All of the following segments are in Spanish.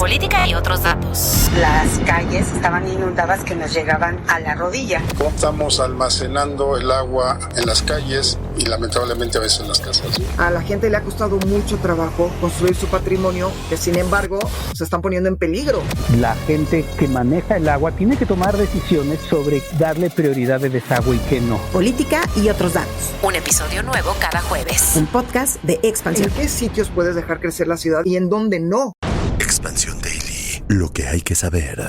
política y otros datos. Las calles estaban inundadas que nos llegaban a la rodilla. Estamos almacenando el agua en las calles y lamentablemente a veces en las casas. A la gente le ha costado mucho trabajo construir su patrimonio, que sin embargo se están poniendo en peligro. La gente que maneja el agua tiene que tomar decisiones sobre darle prioridad de desagüe y qué no. Política y otros datos. Un episodio nuevo cada jueves. Un podcast de Expansión. ¿En qué sitios puedes dejar crecer la ciudad y en dónde no? Expansión Daily. Lo que hay que saber.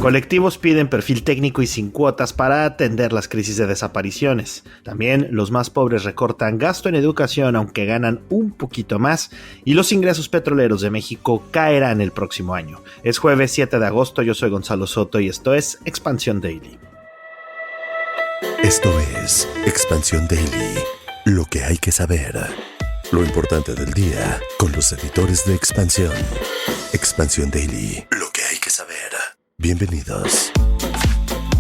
Colectivos piden perfil técnico y sin cuotas para atender las crisis de desapariciones. También los más pobres recortan gasto en educación aunque ganan un poquito más, y los ingresos petroleros de México caerán el próximo año. Es jueves 7 de agosto, yo soy Gonzalo Soto y esto es Expansión Daily. Esto es Expansión Daily. Lo que hay que saber. Lo importante del día con los editores de Expansión. Expansión Daily. Lo que hay que saber. Bienvenidos.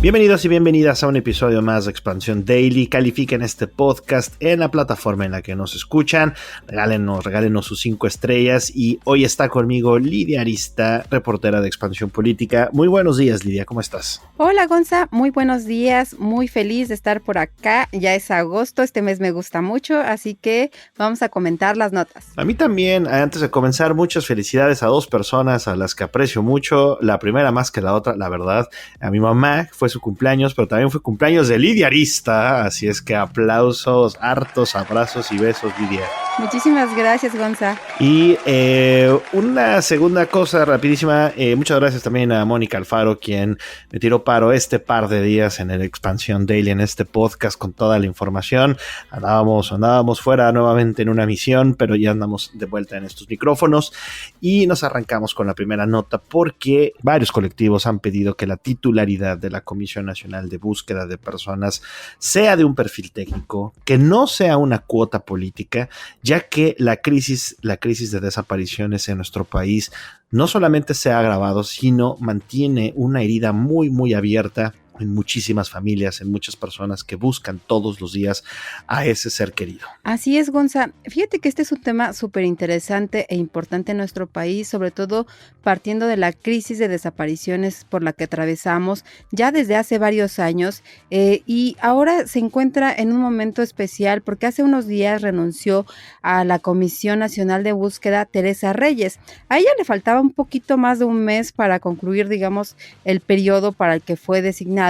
Bienvenidos y bienvenidas a un episodio más de Expansión Daily. Califiquen este podcast en la plataforma en la que nos escuchan. Regálenos sus 5 estrellas. Y hoy está conmigo Lidia Arista, reportera de Expansión Política. Muy buenos días, Lidia, ¿cómo estás? Hola, Gonza, muy buenos días. Muy feliz de estar por acá. Ya es agosto, este mes me gusta mucho, así que vamos a comentar las notas. A mí también. Antes de comenzar, muchas felicidades a 2 personas a las que aprecio mucho. La primera más que la otra, la verdad. A mi mamá fue su cumpleaños, pero también fue cumpleaños de Lidia Arista, así es que aplausos, hartos abrazos y besos, Lidia. Muchísimas gracias, Gonza. Y una segunda cosa rapidísima, muchas gracias también a Mónica Alfaro, quien me tiró paro este par de días en el Expansión Daily, en este podcast con toda la información. Andábamos fuera nuevamente en una misión, pero ya andamos de vuelta en estos micrófonos y nos arrancamos con la primera nota porque varios colectivos han pedido que la titularidad de la Comisión Nacional de Búsqueda de Personas sea de un perfil técnico, que no sea una cuota política, ya que la crisis de desapariciones en nuestro país no solamente se ha agravado, sino mantiene una herida muy, muy abierta en muchísimas familias, en muchas personas que buscan todos los días a ese ser querido. Así es, Gonza. Fíjate que este es un tema súper interesante e importante en nuestro país, sobre todo partiendo de la crisis de desapariciones por la que atravesamos ya desde hace varios años, y ahora se encuentra en un momento especial porque hace unos días renunció a la Comisión Nacional de Búsqueda Teresa Reyes. A ella le faltaba un poquito más de un mes para concluir, digamos, el periodo para el que fue designada.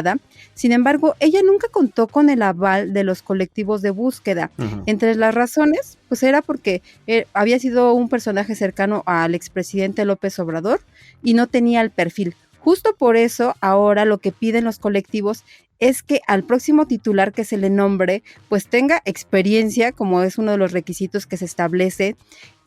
Sin embargo, ella nunca contó con el aval de los colectivos de búsqueda. Uh-huh. Entre las razones, pues era porque había sido un personaje cercano al expresidente López Obrador y no tenía el perfil. Justo por eso, ahora lo que piden los colectivos es que al próximo titular que se le nombre, pues tenga experiencia, como es uno de los requisitos que se establece,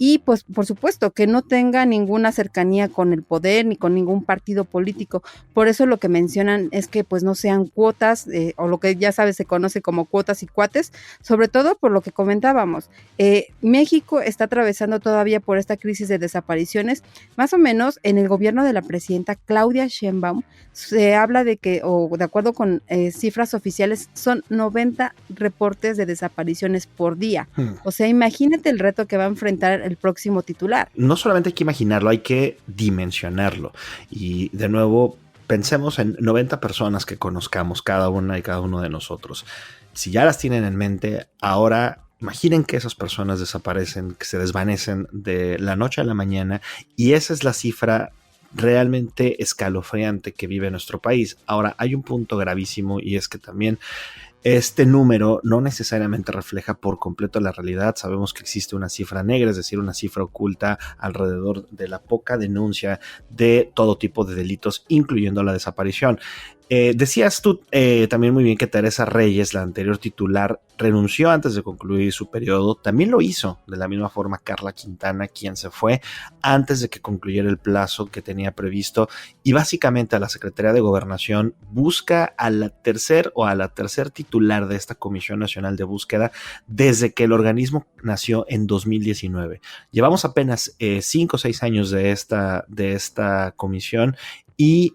y pues por supuesto que no tenga ninguna cercanía con el poder ni con ningún partido político. Por eso lo que mencionan es que pues no sean cuotas, o lo que ya sabes se conoce como cuotas y cuates, sobre todo por lo que comentábamos. México está atravesando todavía por esta crisis de desapariciones. Más o menos en el gobierno de la presidenta Claudia Sheinbaum se habla de que, o de acuerdo con cifras oficiales, son 90 reportes de desapariciones por día. O sea, imagínate el reto que va a enfrentar el próximo titular. No solamente hay que imaginarlo, hay que dimensionarlo. Y de nuevo, pensemos en 90 personas que conozcamos, cada una y cada uno de nosotros. Si ya las tienen en mente, ahora imaginen que esas personas desaparecen, que se desvanecen de la noche a la mañana, y esa es la cifra realmente escalofriante que vive nuestro país. Ahora, hay un punto gravísimo, y es que también este número no necesariamente refleja por completo la realidad. Sabemos que existe una cifra negra, es decir, una cifra oculta alrededor de la poca denuncia de todo tipo de delitos, incluyendo la desaparición. Decías tú también muy bien que Teresa Reyes, la anterior titular, renunció antes de concluir su periodo. También lo hizo de la misma forma Carla Quintana, quien se fue antes de que concluyera el plazo que tenía previsto, y básicamente a la Secretaría de Gobernación busca a la tercer titular de esta Comisión Nacional de Búsqueda desde que el organismo nació en 2019. Llevamos apenas 5 o 6 años de esta comisión, y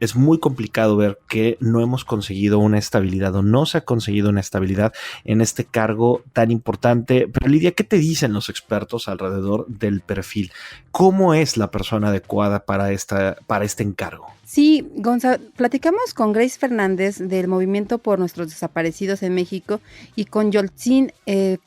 es muy complicado ver que no hemos conseguido una estabilidad o no se ha conseguido una estabilidad en este cargo tan importante. Pero Lidia, ¿qué te dicen los expertos alrededor del perfil? ¿Cómo es la persona adecuada para este encargo? Sí, Gonzalo, platicamos con Grace Fernández del Movimiento por Nuestros Desaparecidos en México y con Yoltzin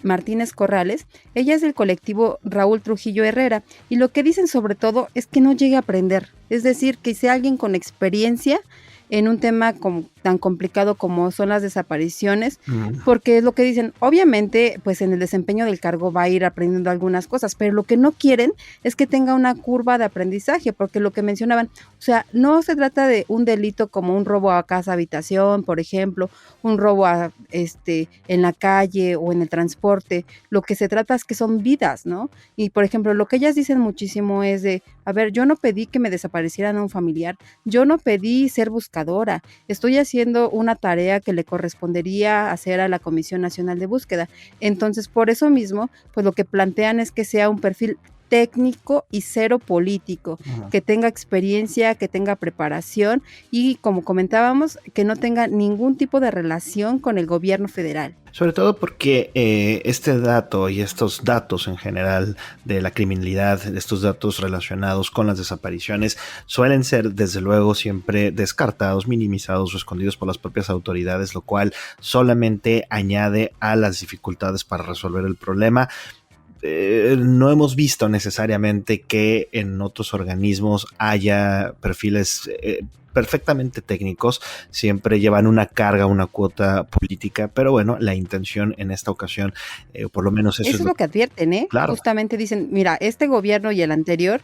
Martínez Corrales. Ella es del colectivo Raúl Trujillo Herrera y lo que dicen sobre todo es que no llegue a aprender, es decir, que sea alguien con experiencia en un tema tan complicado como son las desapariciones, porque es lo que dicen, obviamente pues en el desempeño del cargo va a ir aprendiendo algunas cosas, pero lo que no quieren es que tenga una curva de aprendizaje, porque lo que mencionaban, o sea, no se trata de un delito como un robo a casa habitación, por ejemplo, un robo en la calle o en el transporte, lo que se trata es que son vidas, ¿no? Y por ejemplo, lo que ellas dicen muchísimo es de, a ver, yo no pedí que me desaparecieran a un familiar, yo no pedí ser buscadora, estoy haciendo una tarea que le correspondería hacer a la Comisión Nacional de Búsqueda. Entonces, por eso mismo, pues lo que plantean es que sea un perfil técnico y cero político, que tenga experiencia, que tenga preparación y, como comentábamos, que no tenga ningún tipo de relación con el gobierno federal. Sobre todo porque este dato y estos datos en general de la criminalidad, estos datos relacionados con las desapariciones, suelen ser desde luego siempre descartados, minimizados o escondidos por las propias autoridades, lo cual solamente añade a las dificultades para resolver el problema. No hemos visto necesariamente que en otros organismos haya perfiles perfectamente técnicos, siempre llevan una carga, una cuota política, pero bueno, la intención en esta ocasión, por lo menos eso es lo que advierten, Claro. Justamente dicen, mira, este gobierno y el anterior,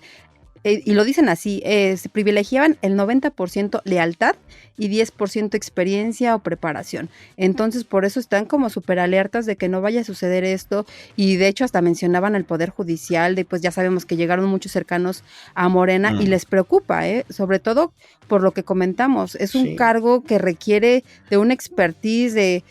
y lo dicen así, se privilegiaban el 90% lealtad y 10% experiencia o preparación. Entonces, por eso están como súper alertas de que no vaya a suceder esto, y de hecho hasta mencionaban el Poder Judicial, de pues ya sabemos que llegaron muchos cercanos a Morena y les preocupa, sobre todo por lo que comentamos, es un cargo que requiere de una expertise, de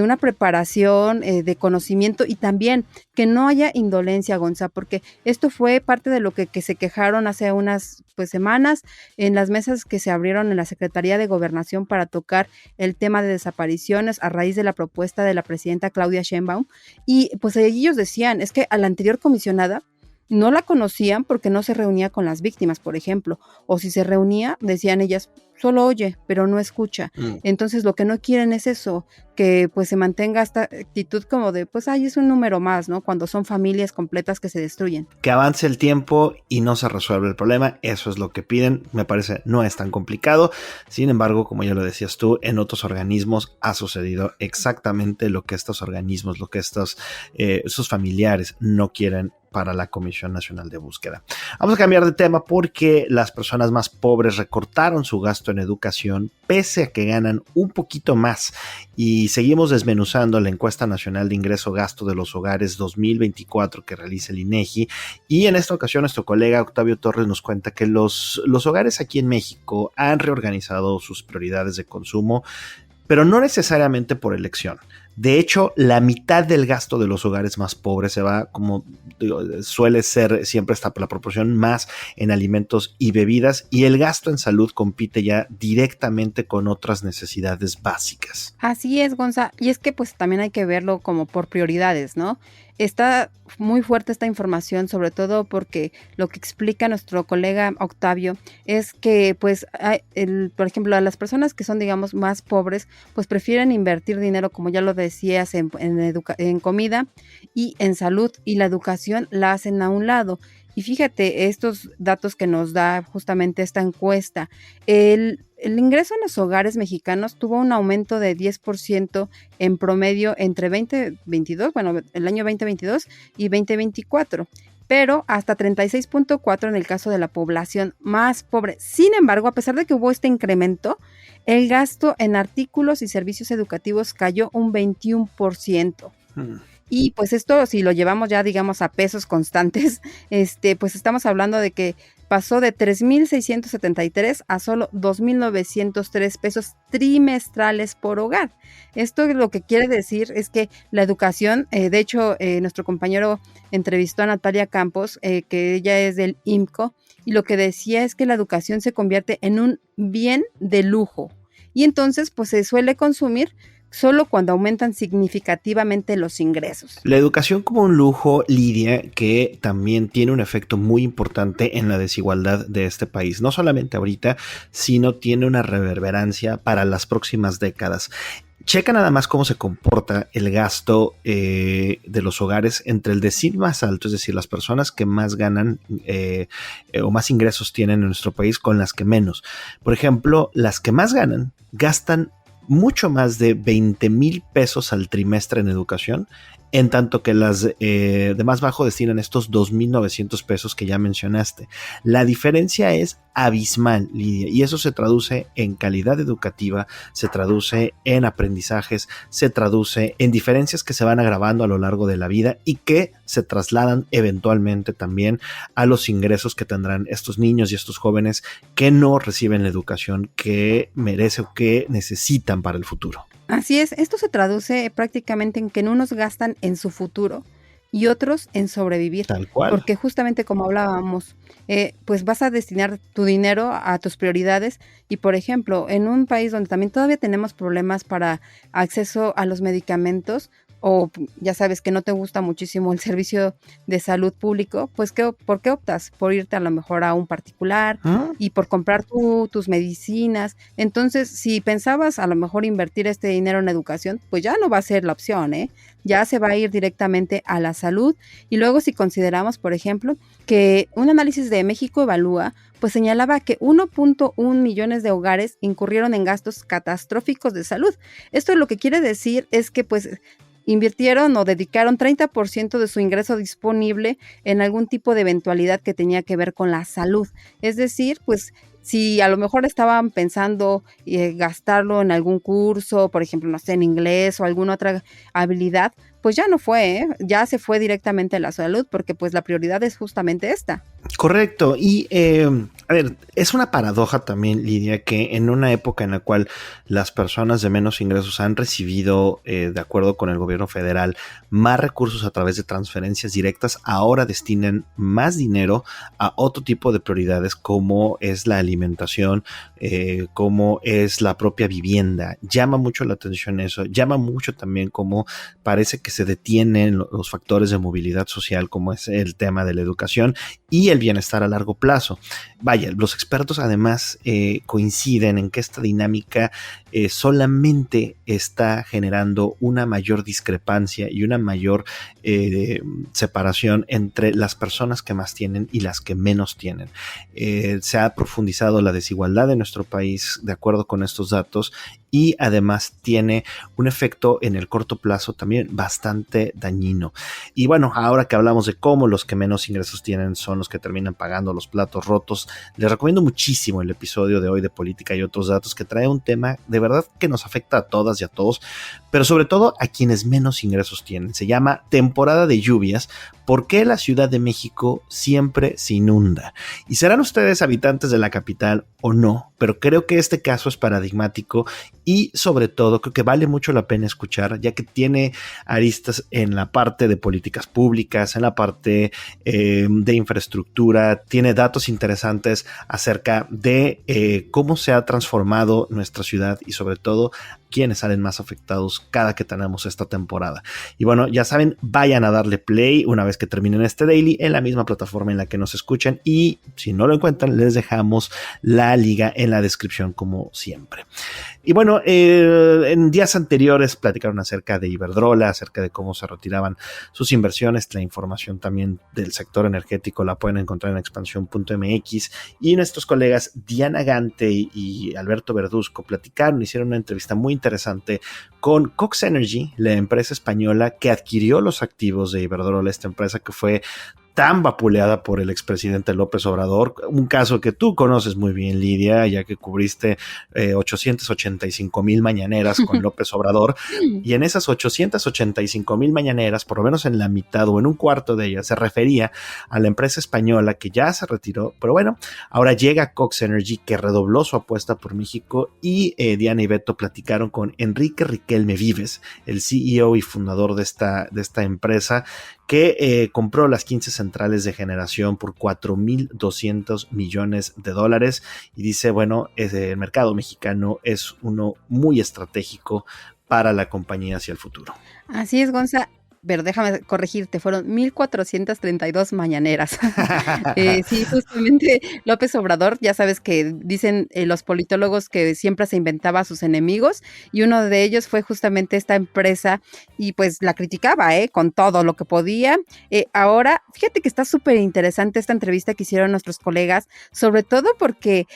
una preparación, de conocimiento, y también que no haya indolencia, Gonza, porque esto fue parte de lo que se quejaron hace unas semanas en las mesas que se abrieron en la Secretaría de Gobernación para tocar el tema de desapariciones a raíz de la propuesta de la presidenta Claudia Sheinbaum, y pues ellos decían, es que a la anterior comisionada no la conocían porque no se reunía con las víctimas, por ejemplo, o si se reunía, decían ellas, solo oye, pero no escucha. Entonces lo que no quieren es eso, que pues se mantenga esta actitud como de, pues es un número más, ¿no? Cuando son familias completas que se destruyen. Que avance el tiempo y no se resuelve el problema, eso es lo que piden, me parece no es tan complicado. Sin embargo, como ya lo decías tú, en otros organismos ha sucedido exactamente lo que estos organismos, lo que sus familiares no quieren para la Comisión Nacional de Búsqueda. Vamos a cambiar de tema porque las personas más pobres recortaron su gasto en educación pese a que ganan un poquito más, y seguimos desmenuzando la encuesta nacional de ingreso-gasto de los hogares 2024 que realiza el INEGI, y en esta ocasión nuestro colega Octavio Torres nos cuenta que los hogares aquí en México han reorganizado sus prioridades de consumo, pero no necesariamente por elección. De hecho, la mitad del gasto de los hogares más pobres se va, como suele ser siempre la proporción, más en alimentos y bebidas, y el gasto en salud compite ya directamente con otras necesidades básicas. Así es, Gonza, y es que pues también hay que verlo como por prioridades, ¿no? Está muy fuerte esta información, sobre todo porque lo que explica nuestro colega Octavio es que, pues, por ejemplo, a las personas que son, digamos, más pobres, pues prefieren invertir dinero, como ya lo decías, en comida y en salud, y la educación la hacen a un lado. Y fíjate, estos datos que nos da justamente esta encuesta, el ingreso en los hogares mexicanos tuvo un aumento de 10% en promedio entre 2022, el año 2022 y 2024, pero hasta 36.4 en el caso de la población más pobre. Sin embargo, a pesar de que hubo este incremento, el gasto en artículos y servicios educativos cayó un 21%. Y pues esto, si lo llevamos ya, digamos, a pesos constantes, pues estamos hablando de que pasó de 3,673 a solo 2,903 pesos trimestrales por hogar. Esto lo que quiere decir es que la educación, de hecho, nuestro compañero entrevistó a Natalia Campos, que ella es del IMCO, y lo que decía es que la educación se convierte en un bien de lujo. Y entonces, pues se suele consumir solo cuando aumentan significativamente los ingresos. La educación como un lujo, Lidia, que también tiene un efecto muy importante en la desigualdad de este país. No solamente ahorita, sino tiene una reverberancia para las próximas décadas. Checa nada más cómo se comporta el gasto de los hogares entre el decil más alto, es decir, las personas que más ganan o más ingresos tienen en nuestro país con las que menos. Por ejemplo, las que más ganan gastan mucho más de 20,000 pesos al trimestre en educación, en tanto que las de más bajo destinan estos 2,900 pesos que ya mencionaste. La diferencia es abismal, Lidia, y eso se traduce en calidad educativa, se traduce en aprendizajes, se traduce en diferencias que se van agravando a lo largo de la vida y que se trasladan eventualmente también a los ingresos que tendrán estos niños y estos jóvenes que no reciben la educación que merece o que necesitan para el futuro. Así es, esto se traduce prácticamente en que unos gastan en su futuro y otros en sobrevivir. Tal cual. Porque justamente como hablábamos, pues vas a destinar tu dinero a tus prioridades y, por ejemplo, en un país donde también todavía tenemos problemas para acceso a los medicamentos, o ya sabes que no te gusta muchísimo el servicio de salud público, pues ¿por qué optas? Por irte a lo mejor a un particular y por comprar tus medicinas. Entonces, si pensabas a lo mejor invertir este dinero en educación, pues ya no va a ser la opción, ¿eh? Ya se va a ir directamente a la salud. Y luego si consideramos, por ejemplo, que un análisis de México Evalúa, pues señalaba que 1.1 millones de hogares incurrieron en gastos catastróficos de salud. Esto lo que quiere decir es que pues invirtieron o dedicaron 30% de su ingreso disponible en algún tipo de eventualidad que tenía que ver con la salud. Es decir, pues si a lo mejor estaban pensando gastarlo en algún curso, por ejemplo, no sé, en inglés o alguna otra habilidad, pues ya no fue, ya se fue directamente a la salud porque pues la prioridad es justamente esta. Correcto. Y a ver, es una paradoja también, Lidia, que en una época en la cual las personas de menos ingresos han recibido, de acuerdo con el gobierno federal, más recursos a través de transferencias directas, ahora destinan más dinero a otro tipo de prioridades como es la alimentación, como es la propia vivienda. Llama mucho la atención eso, llama mucho también cómo parece que se detienen los factores de movilidad social, como es el tema de la educación y el bienestar a largo plazo. Vaya, los expertos además coinciden en que esta dinámica solamente está generando una mayor discrepancia y una mayor separación entre las personas que más tienen y las que menos tienen. Se ha profundizado la desigualdad en nuestro país de acuerdo con estos datos y además tiene un efecto en el corto plazo también bastante dañino. Y bueno, ahora que hablamos de cómo los que menos ingresos tienen son los que terminan pagando los platos rotos, les recomiendo muchísimo el episodio de hoy de Política y otros datos, que trae un tema de verdad que nos afecta a todas y a todos, pero sobre todo a quienes menos ingresos tienen. Se llama Temporada de Lluvias, ¿por qué la Ciudad de México siempre se inunda? Y serán ustedes habitantes de la capital o no, pero creo que este caso es paradigmático y sobre todo creo que vale mucho la pena escuchar, ya que tiene aristas en la parte de políticas públicas, en la parte de infraestructura, tiene datos interesantes acerca de cómo se ha transformado nuestra ciudad y sobre todo quiénes salen más afectados cada que tenemos esta temporada. Y bueno, ya saben, vayan a darle play una vez que terminen este daily en la misma plataforma en la que nos escuchan, y si no lo encuentran les dejamos la liga en la descripción como siempre. Y bueno, en días anteriores platicaron acerca de Iberdrola, acerca de cómo se retiraban sus inversiones. La información también del sector energético la pueden encontrar en expansión.mx, y nuestros colegas Diana Gante y Alberto Verduzco platicaron, hicieron una entrevista muy interesante con Cox Energy, la empresa española que adquirió los activos de Iberdrola, esta empresa que fue tan vapuleada por el expresidente López Obrador, un caso que tú conoces muy bien, Lidia, ya que cubriste 885,000 mañaneras con López Obrador, y en esas 885,000 mañaneras, por lo menos en la mitad o en un cuarto de ellas, se refería a la empresa española que ya se retiró, pero bueno, ahora llega Cox Energy, que redobló su apuesta por México, y Diana y Beto platicaron con Enrique Riquelme Vives, el CEO y fundador de esta empresa, que compró las 15 centrales de generación por $4,200 millones, y dice, bueno, el mercado mexicano es uno muy estratégico para la compañía hacia el futuro. Así es, Gonza. Pero déjame corregirte, fueron 1,432 mañaneras. Sí, justamente López Obrador, ya sabes que dicen los politólogos que siempre se inventaba a sus enemigos, y uno de ellos fue justamente esta empresa, y pues la criticaba, con todo lo que podía. Ahora, fíjate que está súper interesante esta entrevista que hicieron nuestros colegas, sobre todo porque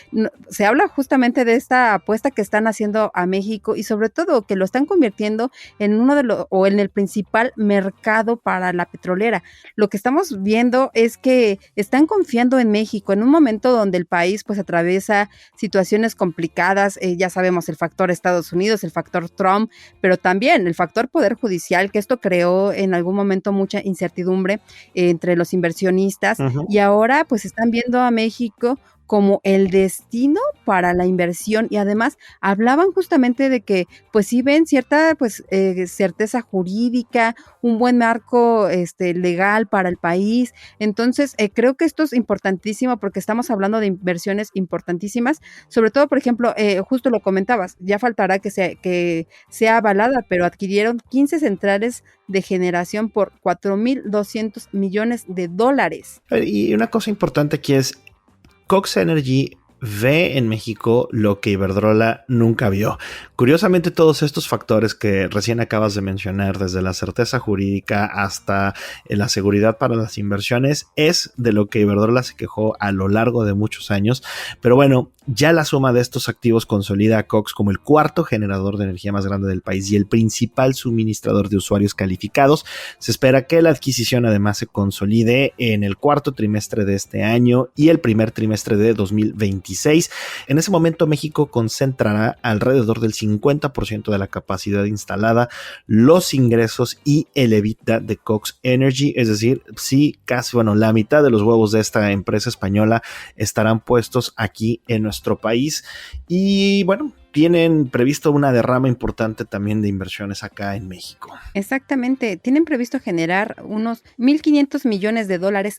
se habla justamente de esta apuesta que están haciendo a México, y sobre todo que lo están convirtiendo en en el principal mercado para la petrolera. Lo que estamos viendo es que están confiando en México en un momento donde el país pues atraviesa situaciones complicadas, ya sabemos el factor Estados Unidos, el factor Trump, pero también el factor Poder Judicial, que esto creó en algún momento mucha incertidumbre entre los inversionistas, y ahora pues están viendo a México como el destino para la inversión, y además hablaban justamente de que pues sí ven cierta pues certeza jurídica, un buen marco legal para el país. Entonces creo que esto es importantísimo porque estamos hablando de inversiones importantísimas, sobre todo por ejemplo, justo lo comentabas, ya faltará que sea avalada, pero adquirieron 15 centrales de generación por $4,200 millones. Y una cosa importante aquí es Cox Energy ve en México lo que Iberdrola nunca vio. Curiosamente, todos estos factores que recién acabas de mencionar, desde la certeza jurídica hasta la seguridad para las inversiones, es de lo que Iberdrola se quejó a lo largo de muchos años. Pero bueno, ya la suma de estos activos consolida a Cox como el cuarto generador de energía más grande del país y el principal suministrador de usuarios calificados. Se espera que la adquisición además se consolide en el cuarto trimestre de este año y el primer trimestre de 2026. En ese momento México concentrará alrededor del 50% de la capacidad instalada, los ingresos y el EBITDA de Cox Energy, es decir, sí, casi, la mitad de los huevos de esta empresa española estarán puestos aquí en nuestro país. Y bueno, tienen previsto una derrama importante también de inversiones acá en México. Exactamente, tienen previsto generar unos $1,500 millones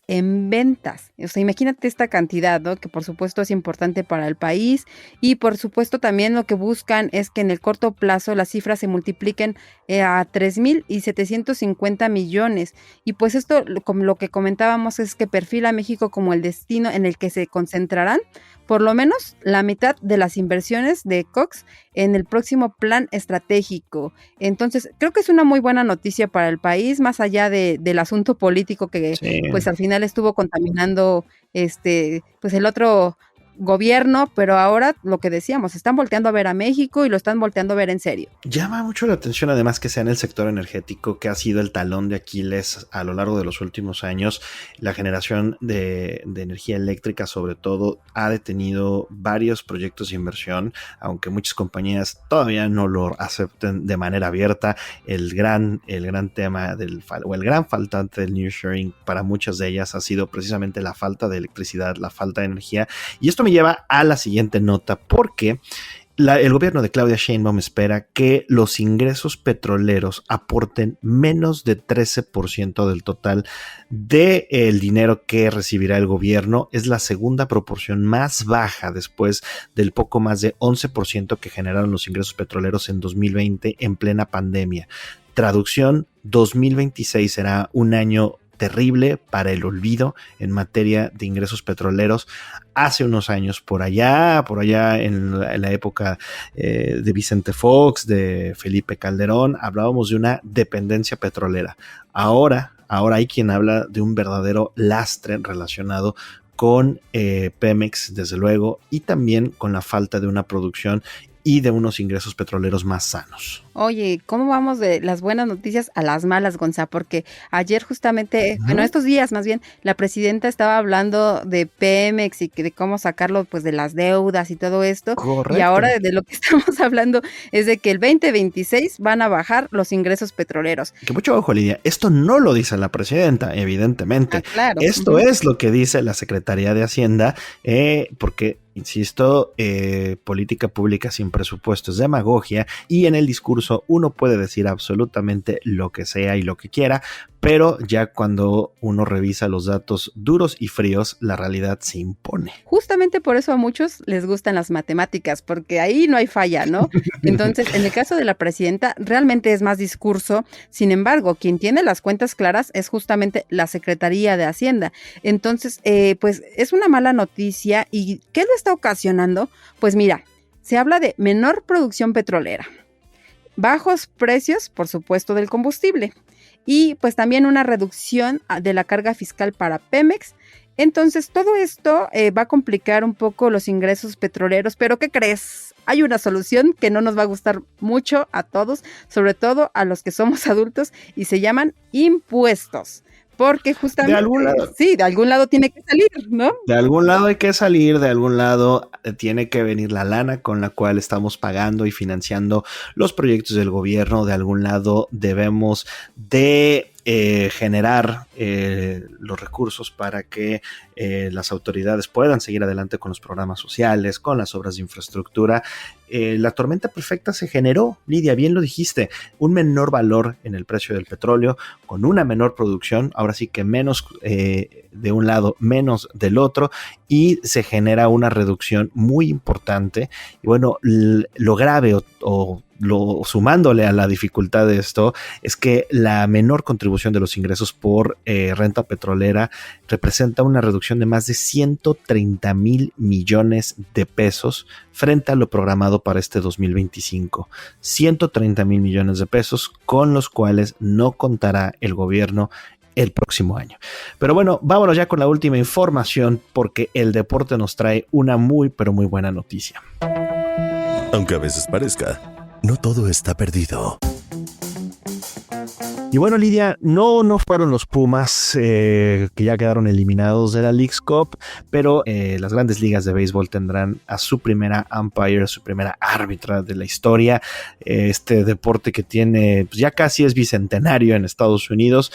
en ventas. O sea, imagínate esta cantidad, ¿no? Que por supuesto es importante para el país, y por supuesto también lo que buscan es que en el corto plazo las cifras se multipliquen a 3,750 millones. Y pues esto, como lo que comentábamos, es que perfila a México como el destino en el que se concentrarán por lo menos la mitad de las inversiones de Cox en el próximo plan estratégico. Entonces, creo que es una muy buena noticia para el país, más allá del asunto político que sí, pues al final estuvo contaminando pues el otro gobierno, pero ahora lo que decíamos, están volteando a ver a México y lo están volteando a ver en serio. Llama mucho la atención además que sea en el sector energético, que ha sido el talón de Aquiles a lo largo de los últimos años. La generación de energía eléctrica sobre todo ha detenido varios proyectos de inversión, aunque muchas compañías todavía no lo acepten de manera abierta. El gran tema el gran faltante del nearshoring para muchas de ellas ha sido precisamente la falta de electricidad, la falta de energía, y esto me lleva a la siguiente nota, porque el gobierno de Claudia Sheinbaum espera que los ingresos petroleros aporten menos de 13% del total del dinero que recibirá el gobierno. Es la segunda proporción más baja después del poco más de 11% que generaron los ingresos petroleros en 2020 en plena pandemia. Traducción: 2026 será un año terrible para el olvido en materia de ingresos petroleros. Hace unos años, por allá en la época de Vicente Fox, de Felipe Calderón, hablábamos de una dependencia petrolera. Ahora hay quien habla de un verdadero lastre relacionado con Pemex, desde luego, y también con la falta de una producción y de unos ingresos petroleros más sanos. Oye, ¿cómo vamos de las buenas noticias a las malas, Gonza? Porque ayer justamente, bueno, estos días más bien, la presidenta estaba hablando de Pemex y de cómo sacarlo pues de las deudas y todo esto. Correcto. Y ahora de lo que estamos hablando es de que el 2026 van a bajar los ingresos petroleros. Que mucho ojo, Lidia, esto no lo dice la presidenta, evidentemente. Claro. Esto es lo que dice la Secretaría de Hacienda, porque... Insisto, política pública sin presupuesto es demagogia, y en el discurso uno puede decir absolutamente lo que sea y lo que quiera, pero ya cuando uno revisa los datos duros y fríos, la realidad se impone. Justamente por eso a muchos les gustan las matemáticas, porque ahí no hay falla, ¿no? Entonces, en el caso de la presidenta, realmente es más discurso. Sin embargo, quien tiene las cuentas claras es justamente la Secretaría de Hacienda. Entonces, pues es una mala noticia. ¿Y qué lo está ocasionando? Pues mira, se habla de menor producción petrolera, bajos precios, por supuesto, del combustible, y pues también una reducción de la carga fiscal para Pemex. Entonces todo esto va a complicar un poco los ingresos petroleros, pero ¿qué crees? Hay una solución que no nos va a gustar mucho a todos, sobre todo a los que somos adultos, y se llaman impuestos. Porque justamente, de algún lado. Sí, de algún lado tiene que salir, ¿no? De algún lado hay que salir, de algún lado tiene que venir la lana con la cual estamos pagando y financiando los proyectos del gobierno. De algún lado debemos de generar los recursos para que las autoridades puedan seguir adelante con los programas sociales, con las obras de infraestructura. La tormenta perfecta se generó, Lidia, bien lo dijiste, un menor valor en el precio del petróleo, con una menor producción, ahora sí que menos de un lado, menos del otro, y se genera una reducción muy importante. Y bueno, lo grave o sumándole a la dificultad de esto es que la menor contribución de los ingresos por renta petrolera representa una reducción de más de 130,000 millones de pesos frente a lo programado para este 2025. 130,000 millones de pesos con los cuales no contará el gobierno el próximo año. Pero bueno, vámonos ya con la última información, porque el deporte nos trae una muy pero muy buena noticia. Aunque a veces parezca, no todo está perdido. Y bueno, Lidia, no fueron los Pumas que ya quedaron eliminados de la Leagues Cup, pero las grandes ligas de béisbol tendrán a su primera umpire, su primera árbitra de la historia. Este deporte que tiene, pues ya casi es bicentenario en Estados Unidos.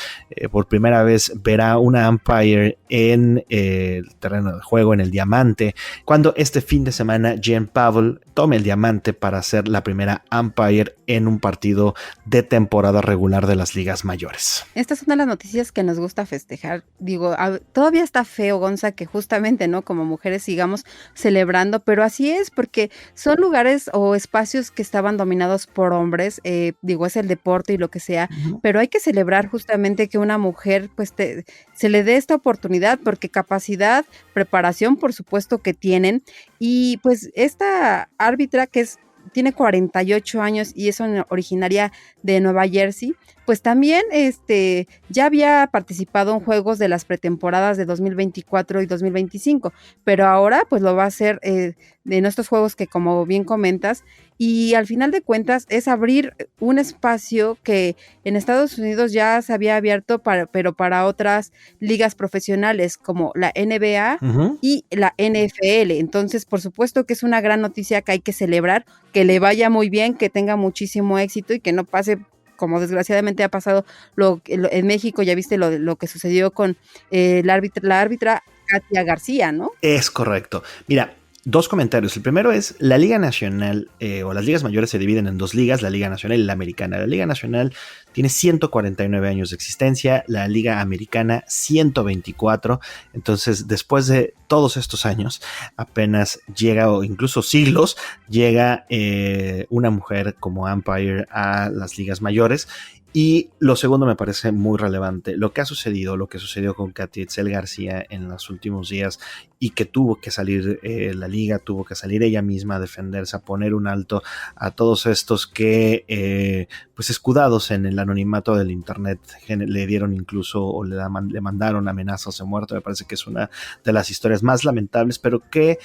Por primera vez verá una umpire en el terreno de juego, en el diamante, cuando este fin de semana Jen Pavel tome el diamante para ser la primera umpire en un partido de temporada regular de las ligas mayores. Esta es una de las noticias que nos gusta festejar. Digo, todavía está feo, Gonza, que justamente, ¿no? Como mujeres sigamos celebrando, pero así es, porque son lugares o espacios que estaban dominados por hombres. Digo, es el deporte y lo que sea, pero hay que celebrar justamente que una mujer, pues, se le dé esta oportunidad, porque capacidad, preparación, por supuesto que tienen, y pues esta árbitra que tiene 48 años y es originaria de Nueva Jersey, pues también ya había participado en juegos de las pretemporadas de 2024 y 2025, pero ahora pues lo va a hacer en estos juegos que, como bien comentas, y al final de cuentas es abrir un espacio que en Estados Unidos ya se había abierto, pero para otras ligas profesionales como la NBA y la NFL. Entonces, por supuesto que es una gran noticia que hay que celebrar, que le vaya muy bien, que tenga muchísimo éxito y que no pase como desgraciadamente ha pasado en México. Ya viste lo que sucedió con la árbitra Katia García, ¿no? Es correcto. Mira, dos comentarios. El primero es, la Liga Nacional o las ligas mayores se dividen en dos ligas, la Liga Nacional y la Americana. La Liga Nacional tiene 149 años de existencia, la Liga Americana 124. Entonces, después de todos estos años, apenas llega, o incluso siglos, llega una mujer como umpire a las ligas mayores. Y lo segundo me parece muy relevante, lo que sucedió con Katia Itzel García en los últimos días, y que tuvo que salir la liga, tuvo que salir ella misma a defenderse, a poner un alto a todos estos que, pues escudados en el anonimato del internet, le dieron incluso o le mandaron amenazas de muerte. Me parece que es una de las historias más lamentables, pero que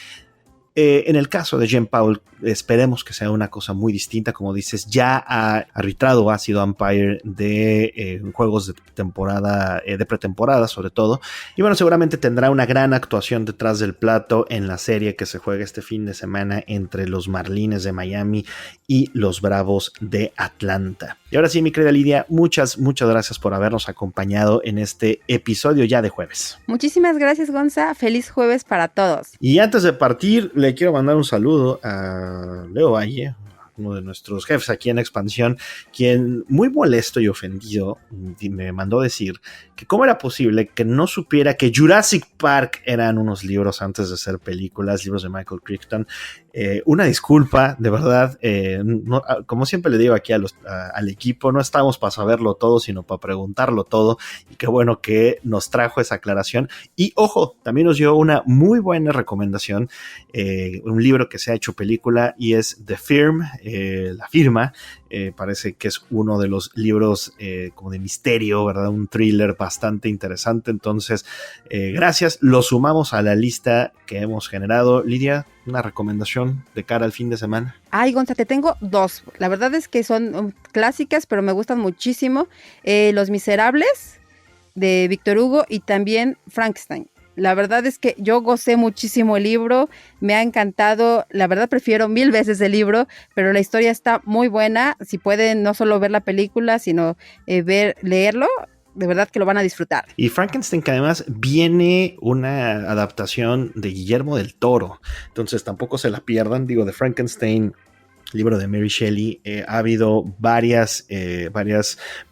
En el caso de Jen Powell, esperemos que sea una cosa muy distinta. Como dices, ya ha arbitrado, ha sido umpire de juegos de temporada, de pretemporada sobre todo. Y bueno, seguramente tendrá una gran actuación detrás del plato en la serie que se juega este fin de semana entre los Marlins de Miami y los Bravos de Atlanta. Y ahora sí, mi querida Lidia, muchas gracias por habernos acompañado en este episodio ya de jueves. Muchísimas gracias, Gonza. Feliz jueves para todos. Y antes de partir, le quiero mandar un saludo a Leo Valle, uno de nuestros jefes aquí en Expansión, quien muy molesto y ofendido me mandó decir que cómo era posible que no supiera que Jurassic Park eran unos libros antes de ser películas, libros de Michael Crichton. Una disculpa, de verdad, no, como siempre le digo aquí al equipo, no estamos para saberlo todo, sino para preguntarlo todo, y qué bueno que nos trajo esa aclaración. Y ojo, también nos dio una muy buena recomendación, un libro que se ha hecho película y es The Firm, La Firma. Parece que es uno de los libros como de misterio, ¿verdad? Un thriller bastante interesante. Entonces, gracias. Lo sumamos a la lista que hemos generado. Lidia, una recomendación de cara al fin de semana. Ay, Gonza, te tengo dos. La verdad es que son clásicas, pero me gustan muchísimo. Los Miserables de Víctor Hugo y también Frankenstein. La verdad es que yo gocé muchísimo el libro, me ha encantado, la verdad prefiero 1000 veces el libro, pero la historia está muy buena. Si pueden no solo ver la película, sino leerlo, de verdad que lo van a disfrutar. Y Frankenstein, que además viene una adaptación de Guillermo del Toro, entonces tampoco se la pierdan. Digo, de Frankenstein, libro de Mary Shelley, ha habido varias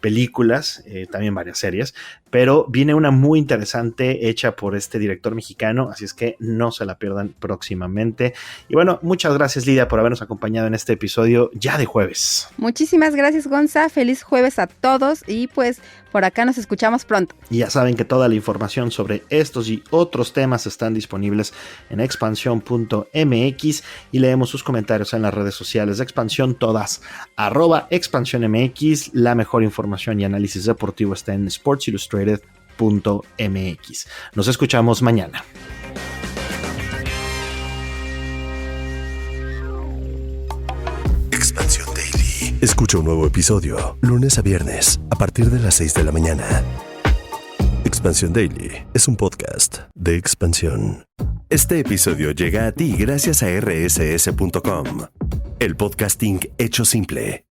películas, también varias series, pero viene una muy interesante hecha por este director mexicano, así es que no se la pierdan próximamente. Y bueno, muchas gracias, Lidia, por habernos acompañado en este episodio ya de jueves. Muchísimas gracias, Gonza, feliz jueves a todos y pues por acá nos escuchamos pronto. Y ya saben que toda la información sobre estos y otros temas están disponibles en expansión.mx y leemos sus comentarios en las redes sociales de Expansión, todas @expansiónmx. La mejor información y análisis deportivo está en sportsillustrated.mx. Nos escuchamos mañana. Expansión Daily. Escucha un nuevo episodio lunes a viernes a partir de las 6 de la mañana. Expansión Daily es un podcast de Expansión. Este episodio llega a ti gracias a rss.com, el podcasting hecho simple.